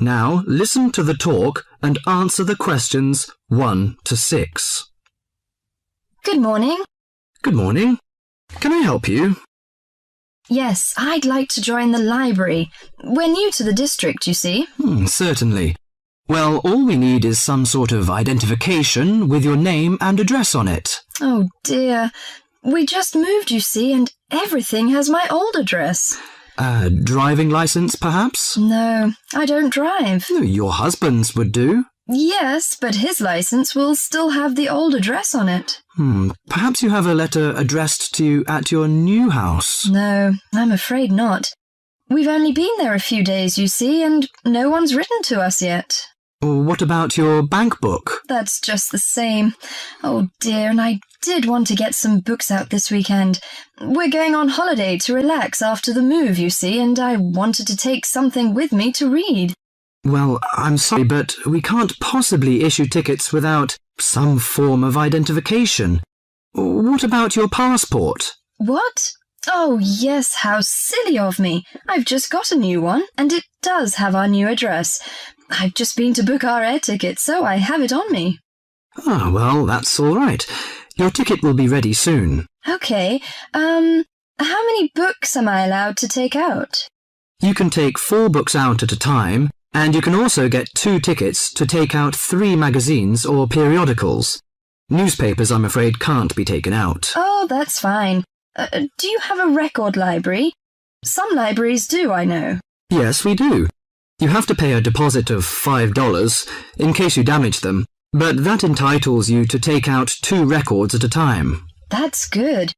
Now listen to the talk and answer the questions 1 to 6. Good morning. Good morning. Can I help you? Yes, I'd like to join the library. We're new to the district, you see. Certainly. Well, all we need is some sort of identification with your name and address on it. Oh dear. We just moved, you see, and everything has my old address. Driving license, perhaps? No, I don't drive. Your husband's would do. Yes, but his license will still have the old address on it. Perhaps you have a letter addressed to you at your new house. No, I'm afraid not. We've only been there a few days, you see, and no one's written to us yet. What about your bank book? That's just the same. Oh dear, and I did want to get some books out this weekend. We're going on holiday to relax after the move, you see, and I wanted to take something with me to read. Well, I'm sorry, but we can't possibly issue tickets without some form of identification. What about your passport? What? Oh, yes, how silly of me. I've just got a new one, and it does have our new address. I've just been to book our air ticket, so I have it on me. Well, that's all right. Your ticket will be ready soon. OK, how many books am I allowed to take out? You can take 4 books out at a time, and you can also get 2 tickets to take out 3 magazines or periodicals. Newspapers, I'm afraid, can't be taken out. Oh, that's fine. Do you have a record library? Some libraries do, I know. Yes, we do. You have to pay a deposit of $5 in case you damage them, but that entitles you to take out 2 records at a time. That's good.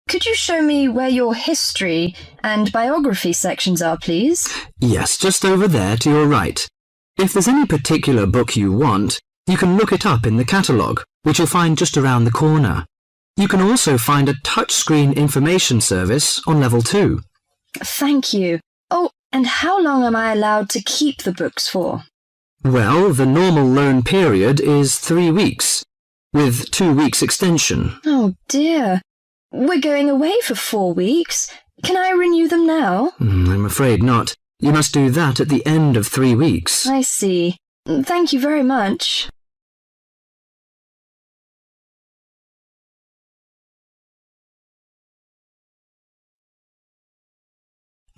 Could you show me where your history and biography sections are, please? Yes, just over there to your right. If there's any particular book you want, you can look it up in the catalogue, which you'll find just around the corner. You can also find a touchscreen information service on level 2. Thank you. Oh, and how long am I allowed to keep the books for? Well, the normal loan period is 3 weeks, with 2 weeks extension. Oh dear. We're going away for 4 weeks. Can I renew them now? I'm afraid not. You must do that at the end of 3 weeks. I see. Thank you very much.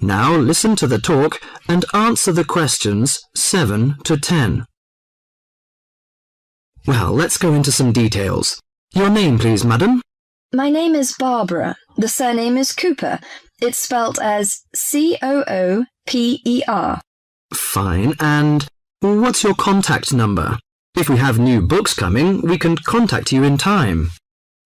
Now listen to the talk and answer the questions 7 to 10. Well, let's go into some details. Your name, please, madam? My name is Barbara. The surname is Cooper. It's spelt as Cooper. Fine. And what's your contact number? If we have new books coming, we can contact you in time.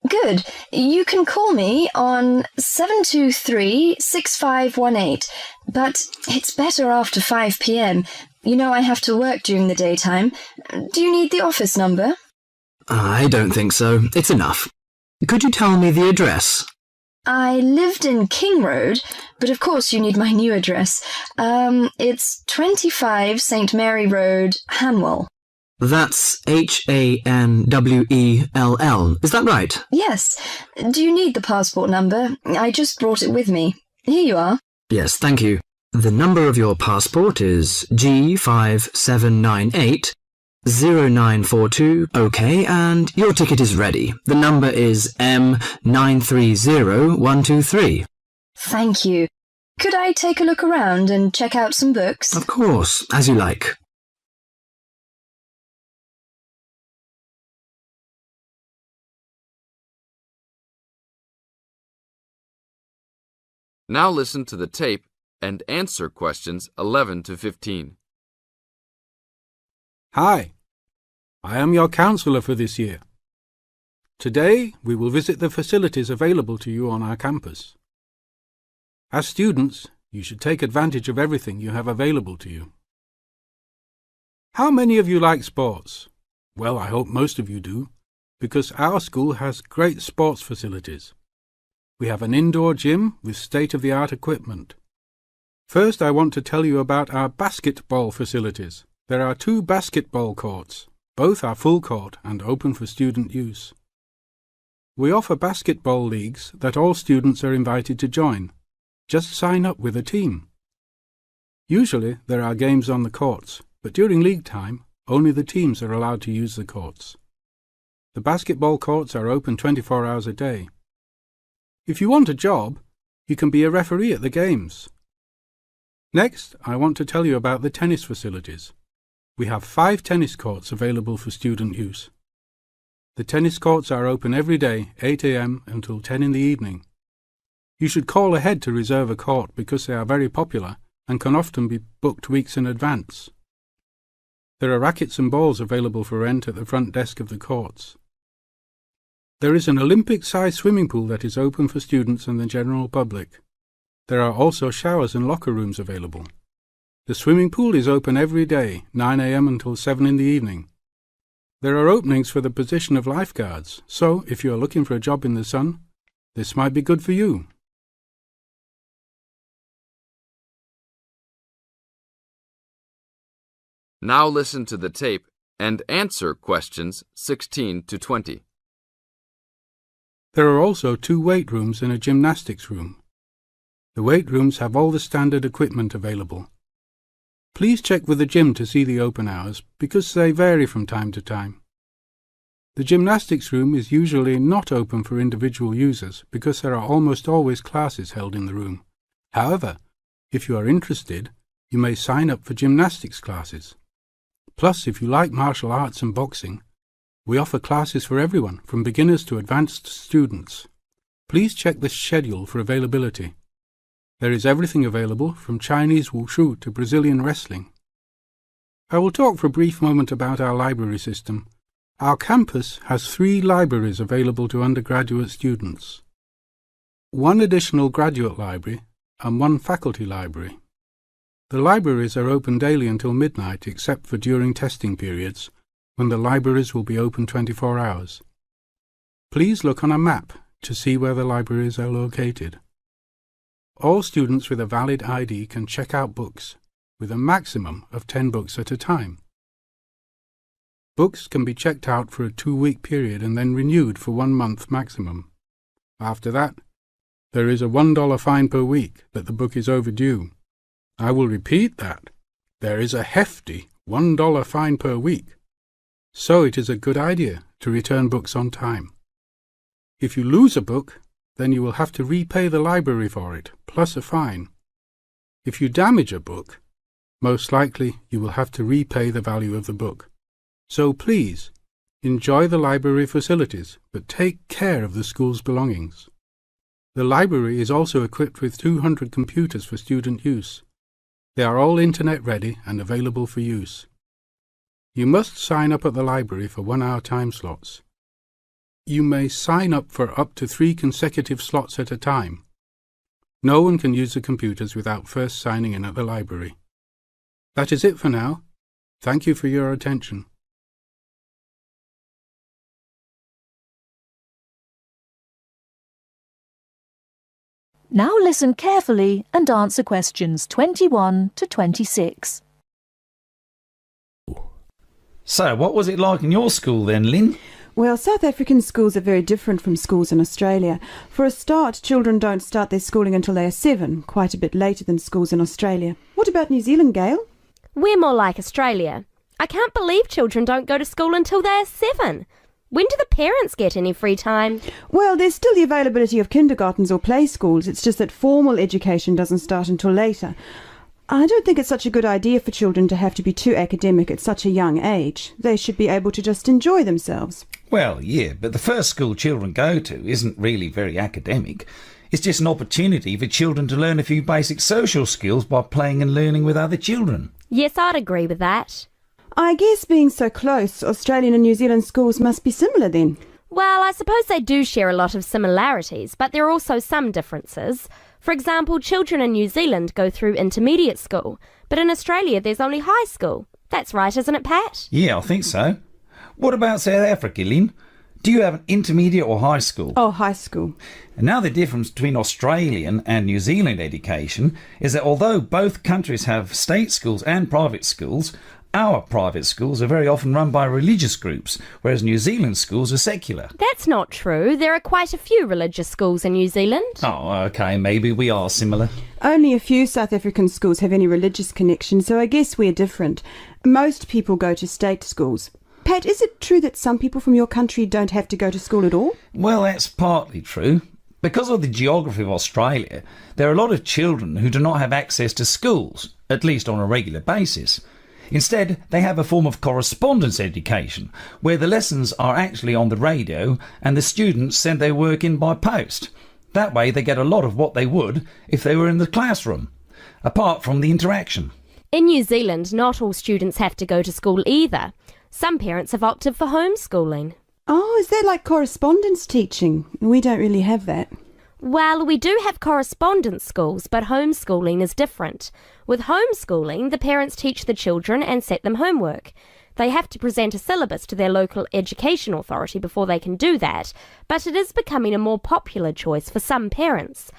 Good. You can call me on 723-6518, but it's better after 5 p.m. You know I have to work during the daytime. Do you need the office number? I don't think so. It's enough. Could you tell me the address? I lived in King Road, but of course you need my new address. It's 25 St. Mary Road, Hanwell. That's Hanwell. Is that right? Yes. Do you need the passport number? I just brought it with me. Here you are. Yes, thank you. The number of your passport is G5798-0942. OK, and your ticket is ready. The number is M930123. Thank you. Could I take a look around and check out some books? Of course, as you like. Now listen to the tape and answer questions 11 to 15. Hi, I am your counsellor for this year. Today, we will visit the facilities available to you on our campus. As students, you should take advantage of everything you have available to you. How many of you like sports? Well, I hope most of you do, because our school has great sports facilities. We have an indoor gym with state-of-the-art equipment. First, I want to tell you about our basketball facilities. There are 2 basketball courts. Both are full court and open for student use. We offer basketball leagues that all students are invited to join. Just sign up with a team. Usually, there are games on the courts. but during league time, only the teams are allowed to use the courts. The basketball courts are open 24 hours a day. If you want a job, you can be a referee at the games. Next, I want to tell you about the tennis facilities. We have 5 tennis courts available for student use. The tennis courts are open every day, 8 a.m. until 10 in the evening. You should call ahead to reserve a court because they are very popular and can often be booked weeks in advance. There are rackets and balls available for rent at the front desk of the courts. There is an Olympic-sized swimming pool that is open for students and the general public. There are also showers and locker rooms available. The swimming pool is open every day, 9 a.m. until 7 in the evening. There are openings for the position of lifeguards, so if you are looking for a job in the sun, this might be good for you. Now listen to the tape and answer questions 16 to 20. There are also 2 weight rooms and a gymnastics room. The weight rooms have all the standard equipment available. Please check with the gym to see the open hours because they vary from time to time. The gymnastics room is usually not open for individual users because there are almost always classes held in the room. However, if you are interested, you may sign up for gymnastics classes. Plus, if you like martial arts and boxing, we offer classes for everyone, from beginners to advanced students. Please check the schedule for availability. There is everything available, from Chinese wushu to Brazilian wrestling. I will talk for a brief moment about our library system. Our campus has 3 libraries available to undergraduate students, 1 additional graduate library and 1 faculty library. The libraries are open daily until midnight except for during testing periods, when the libraries will be open 24 hours. Please look on a map to see where the libraries are located. All students with a valid ID can check out books, with a maximum of 10 books at a time. Books can be checked out for a 2-week period and then renewed for 1 month maximum. After that, there is a $1 fine per week that the book is overdue. I will repeat that. There is a hefty $1 fine per week. So it is a good idea to return books on time. If you lose a book, then you will have to repay the library for it, plus a fine. If you damage a book, most likely you will have to repay the value of the book. So please, enjoy the library facilities, but take care of the school's belongings. The library is also equipped with 200 computers for student use. They are all internet ready and available for use. You must sign up at the library for 1-hour time slots. You may sign up for up to 3 consecutive slots at a time. No one can use the computers without first signing in at the library. That is it for now. Thank you for your attention. Now listen carefully and answer questions 21 to 26. So, what was it like in your school then, Lynn? Well, South African schools are very different from schools in Australia. For a start, children don't start their schooling until they are 7, quite a bit later than schools in Australia. What about New Zealand, Gail? We're more like Australia. I can't believe children don't go to school until they're 7. When do the parents get any free time? Well, there's still the availability of kindergartens or play schools. It's just that formal education doesn't start until later. I don't think it's such a good idea for children to have to be too academic at such a young age. They should be able to just enjoy themselves. Well, yeah, but the first school children go to isn't really very academic. It's just an opportunity for children to learn a few basic social skills by playing and learning with other children. Yes, I'd agree with that. I guess being so close, Australian and New Zealand schools must be similar then. Well, I suppose they do share a lot of similarities, but there are also some differences. For example, children in New Zealand go through intermediate school, but in Australia there's only high school. That's right, isn't it, Pat? Yeah, I think so. What about South Africa, Lynn? Do you have an intermediate or high school? Oh, high school. And now the difference between Australian and New Zealand education is that although both countries have state schools and private schools, Our private schools are very often run by religious groups, whereas New Zealand schools are secular. That's not true. There are quite a few religious schools in New Zealand. Oh, OK, maybe we are similar. Only a few South African schools have any religious connection, so I guess we're different. Most people go to state schools. Pat, is it true that some people from your country don't have to go to school at all? Well, that's partly true. Because of the geography of Australia, there are a lot of children who do not have access to schools, at least on a regular basis. Instead, they have a form of correspondence education, where the lessons are actually on the radio and the students send their work in by post. That way they get a lot of what they would if they were in the classroom, apart from the interaction. In New Zealand, not all students have to go to school either. Some parents have opted for homeschooling. Oh, is that like correspondence teaching? We don't really have that. Well, we do have correspondence schools, but homeschooling is different. With homeschooling, the parents teach the children and set them homework. They have to present a syllabus to their local education authority before they can do that, but it is becoming a more popular choice for some parents.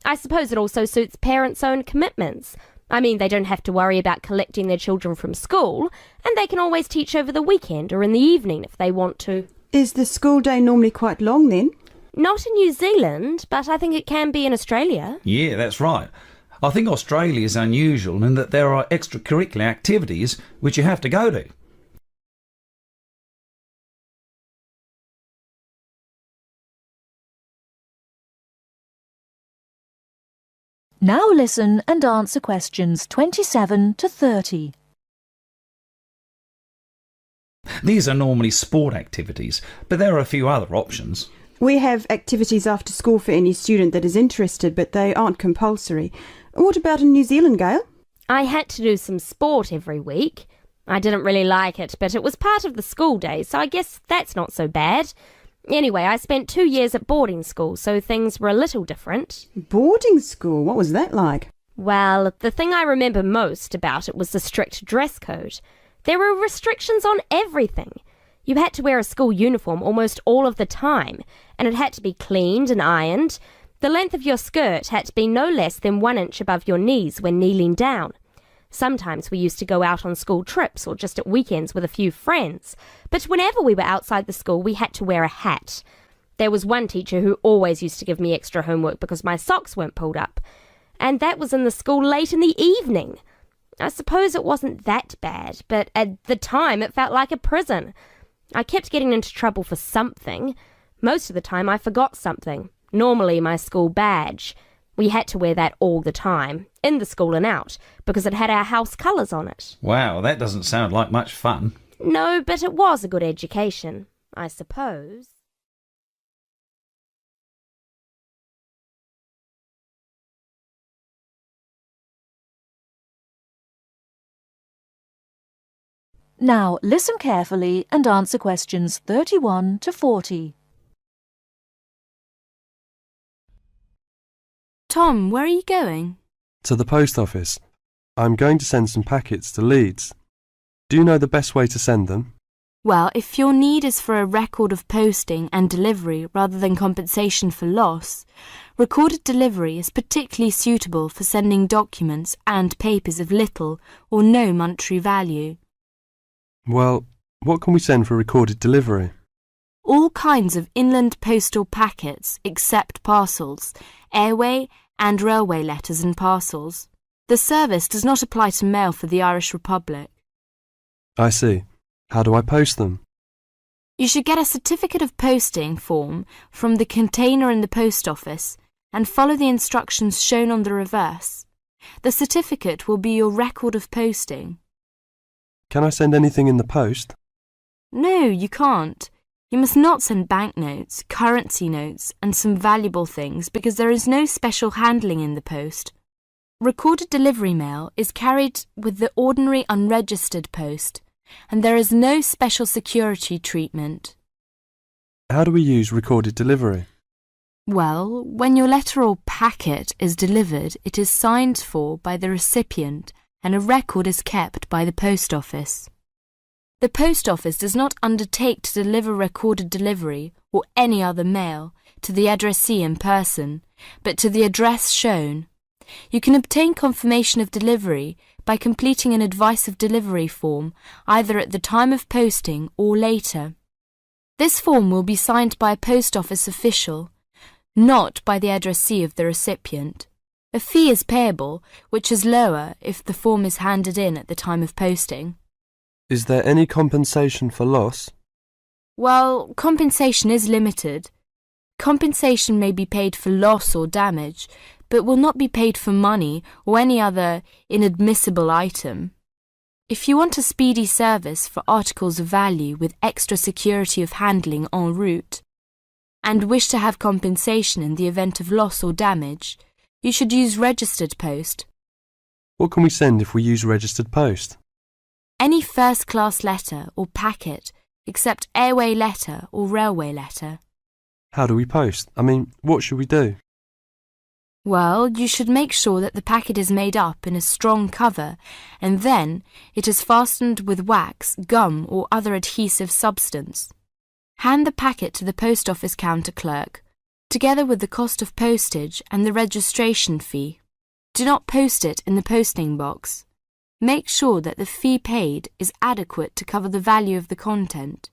I suppose it also suits parents' own commitments. I mean, they don't have to worry about collecting their children from school, and they can always teach over the weekend or in the evening if they want to. Is the school day normally quite long then? Not in New Zealand, but I think it can be in Australia. Yeah, that's right. I think Australia is unusual in that there are extracurricular activities which you have to go to. Now listen and answer questions 27 to 30. These are normally sport activities, but there are a few other options. We have activities after school for any student that is interested, but they aren't compulsory. What about in New Zealand, Gail? I had to do some sport every week. I didn't really like it, but it was part of the school day, so I guess that's not so bad. Anyway, I spent 2 years at boarding school, so things were a little different. Boarding school? What was that like? Well, the thing I remember most about it was the strict dress code. There were restrictions on everything. You had to wear a school uniform almost all of the time, and it had to be cleaned and ironed. The length of your skirt had to be no less than 1 inch above your knees when kneeling down. Sometimes we used to go out on school trips or just at weekends with a few friends, but whenever we were outside the school we had to wear a hat. There was one teacher who always used to give me extra homework because my socks weren't pulled up, and that was in the school late in the evening. I suppose it wasn't that bad, but at the time it felt like a prison. I kept getting into trouble for something. Most of the time I forgot something, normally my school badge. We had to wear that all the time, in the school and out, because it had our house colours on it. Wow, that doesn't sound like much fun. No, but it was a good education, I suppose. Now listen carefully and answer questions 31 to 40. Tom, where are you going? To the post office. I'm going to send some packets to Leeds. Do you know the best way to send them? Well, if your need is for a record of posting and delivery rather than compensation for loss, recorded delivery is particularly suitable for sending documents and papers of little or no monetary value. Well, what can we send for recorded delivery? All kinds of inland postal packets except parcels, airway and railway letters and parcels. The service does not apply to mail for the Irish Republic. I see. How do I post them? You should get a certificate of posting form from the container in the post office and follow the instructions shown on the reverse. The certificate will be your record of posting. Can I send anything in the post? No, you can't. You must not send banknotes, currency notes, and some valuable things because there is no special handling in the post. Recorded delivery mail is carried with the ordinary unregistered post, and there is no special security treatment. How do we use recorded delivery? Well, when your letter or packet is delivered, it is signed for by the recipient and a record is kept by the post office. The post office does not undertake to deliver recorded delivery or any other mail to the addressee in person, but to the address shown. You can obtain confirmation of delivery by completing an advice of delivery form either at the time of posting or later. This form will be signed by a post office official, not by the addressee of the recipient. A fee is payable, which is lower if the form is handed in at the time of posting. Is there any compensation for loss? Well, compensation is limited. Compensation may be paid for loss or damage, but will not be paid for money or any other inadmissible item. If you want a speedy service for articles of value with extra security of handling en route, and wish to have compensation in the event of loss or damage, you should use registered post. What can we send if we use registered post? Any first-class letter or packet except airway letter or railway letter. How do we post? What should we do? Well, you should make sure that the packet is made up in a strong cover and then it is fastened with wax, gum or other adhesive substance. Hand the packet to the post office counter clerk, together with the cost of postage and the registration fee. Do not post it in the posting box. Make sure that the fee paid is adequate to cover the value of the content.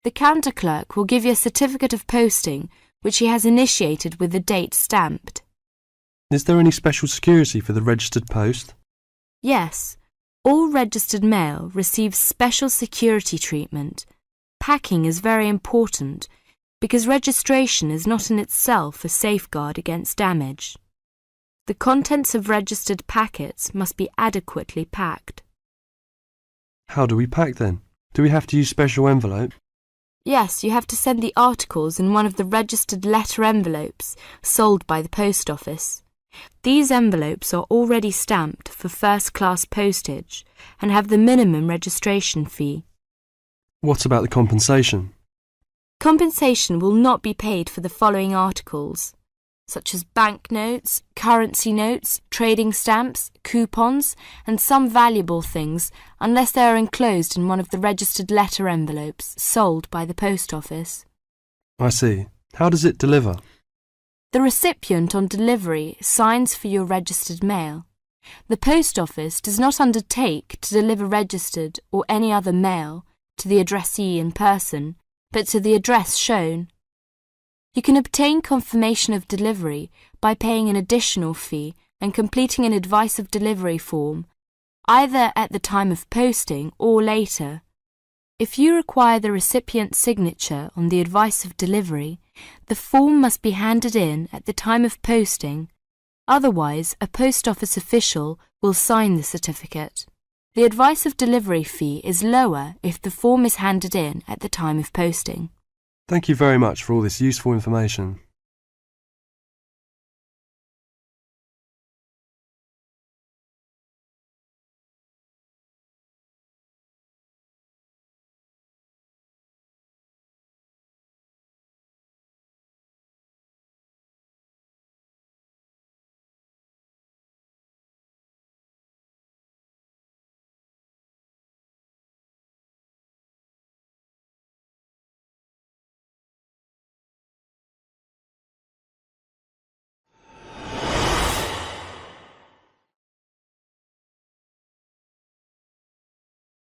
The counter clerk will give you a certificate of posting which he has initiated with the date stamped. Is there any special security for the registered post? Yes, all registered mail receives special security treatment. Packing is very important because registration is not in itself a safeguard against damage. The contents of registered packets must be adequately packed. How do we pack then? Do we have to use special envelope? Yes, you have to send the articles in one of the registered letter envelopes sold by the post office. These envelopes are already stamped for first-class postage and have the minimum registration fee. What about the compensation? Compensation will not be paid for the following articles, such as banknotes, currency notes, trading stamps, coupons, and some valuable things, unless they are enclosed in one of the registered letter envelopes sold by the post office. I see. How does it deliver? The recipient on delivery signs for your registered mail. The post office does not undertake to deliver registered or any other mail to the addressee in person, but to the address shown. You can obtain confirmation of delivery by paying an additional fee and completing an advice of delivery form, either at the time of posting or later. If you require the recipient's signature on the advice of delivery, the form must be handed in at the time of posting, otherwise a post office official will sign the certificate. The advice of delivery fee is lower if the form is handed in at the time of posting. Thank you very much for all this useful information.